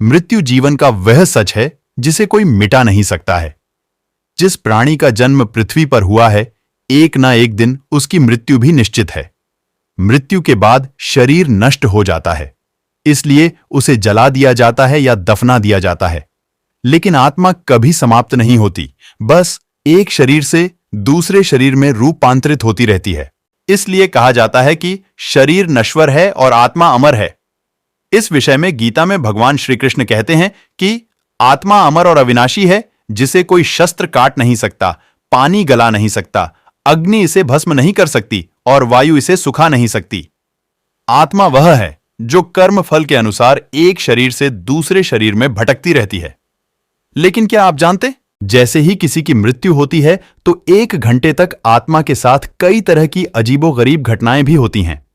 मृत्यु जीवन का वह सच है जिसे कोई मिटा नहीं सकता है। जिस प्राणी का जन्म पृथ्वी पर हुआ है, एक ना एक दिन उसकी मृत्यु भी निश्चित है। मृत्यु के बाद शरीर नष्ट हो जाता है, इसलिए उसे जला दिया जाता है या दफना दिया जाता है। लेकिन आत्मा कभी समाप्त नहीं होती, बस एक शरीर से दूसरे शरीर में रूपांतरित होती रहती है। इसलिए कहा जाता है कि शरीर नश्वर है और आत्मा अमर है। इस विषय में गीता में भगवान श्री कृष्ण कहते हैं कि आत्मा अमर और अविनाशी है, जिसे कोई शस्त्र काट नहीं सकता, पानी गला नहीं सकता, अग्नि इसे भस्म नहीं कर सकती और वायु इसे सुखा नहीं सकती। आत्मा वह है जो कर्म फल के अनुसार एक शरीर से दूसरे शरीर में भटकती रहती है। लेकिन क्या आप जानते, जैसे ही किसी की मृत्यु होती है तो 1 घंटे तक आत्मा के साथ कई तरह की अजीबोगरीब घटनाएं भी होती हैं।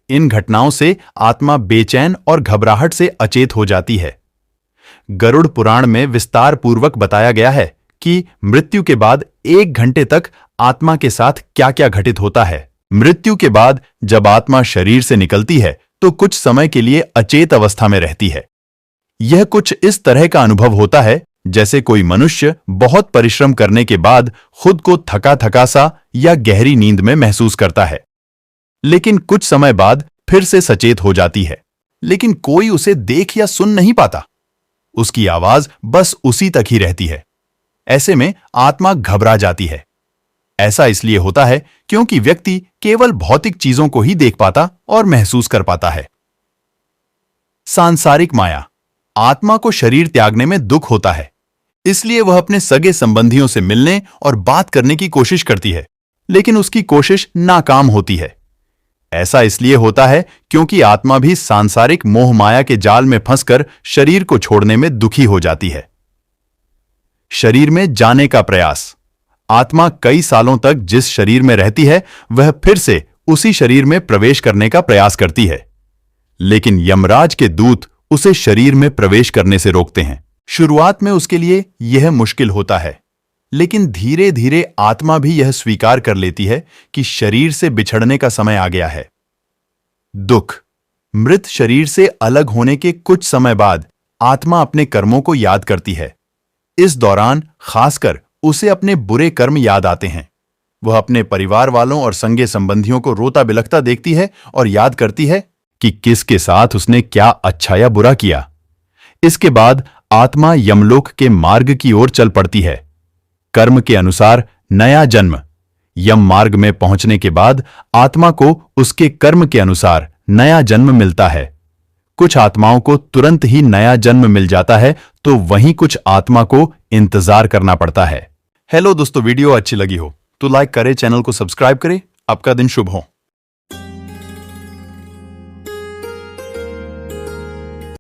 इन घटनाओं से आत्मा बेचैन और घबराहट से अचेत हो जाती है। गरुड़ पुराण में विस्तार पूर्वक बताया गया है कि मृत्यु के बाद 1 घंटे तक आत्मा के साथ क्या-क्या घटित होता है। मृत्यु के बाद जब आत्मा शरीर से निकलती है तो कुछ समय के लिए अचेत अवस्था में रहती है। यह कुछ इस तरह का अनुभव होता है जैसे कोई मनुष्य बहुत परिश्रम करने के बाद खुद को थका-थका सा या गहरी नींद में महसूस करता है। लेकिन कुछ समय बाद फिर से सचेत हो जाती है, लेकिन कोई उसे देख या सुन नहीं पाता। उसकी आवाज बस उसी तक ही रहती है। ऐसे में आत्मा घबरा जाती है। ऐसा इसलिए होता है क्योंकि व्यक्ति केवल भौतिक चीजों को ही देख पाता और महसूस कर पाता है। सांसारिक माया। आत्मा को शरीर त्यागने में दुख होता है, इसलिए वह अपने सगे संबंधियों से मिलने और बात करने की कोशिश करती है, लेकिन उसकी कोशिश नाकाम होती है। ऐसा इसलिए होता है क्योंकि आत्मा भी सांसारिक मोह माया के जाल में फंसकर शरीर को छोड़ने में दुखी हो जाती है। शरीर में जाने का प्रयास। आत्मा कई सालों तक जिस शरीर में रहती है वह फिर से उसी शरीर में प्रवेश करने का प्रयास करती है, लेकिन यमराज के दूत उसे शरीर में प्रवेश करने से रोकते हैं। शुरुआत में उसके लिए यह मुश्किल होता है, लेकिन धीरे धीरे आत्मा भी यह स्वीकार कर लेती है कि शरीर से बिछड़ने का समय आ गया है। दुख। मृत शरीर से अलग होने के कुछ समय बाद आत्मा अपने कर्मों को याद करती है। इस दौरान खासकर उसे अपने बुरे कर्म याद आते हैं। वह अपने परिवार वालों और संगे संबंधियों को रोता बिलखता देखती है और याद करती है कि किसके साथ उसने क्या अच्छा या बुरा किया। इसके बाद आत्मा यमलोक के मार्ग की ओर चल पड़ती है। कर्म के अनुसार नया जन्म। यम मार्ग में पहुंचने के बाद आत्मा को उसके कर्म के अनुसार नया जन्म मिलता है। कुछ आत्माओं को तुरंत ही नया जन्म मिल जाता है, तो वहीं कुछ आत्मा को इंतजार करना पड़ता है। हेलो दोस्तों, वीडियो अच्छी लगी हो तो लाइक करें, चैनल को सब्सक्राइब करें। आपका दिन शुभ हो।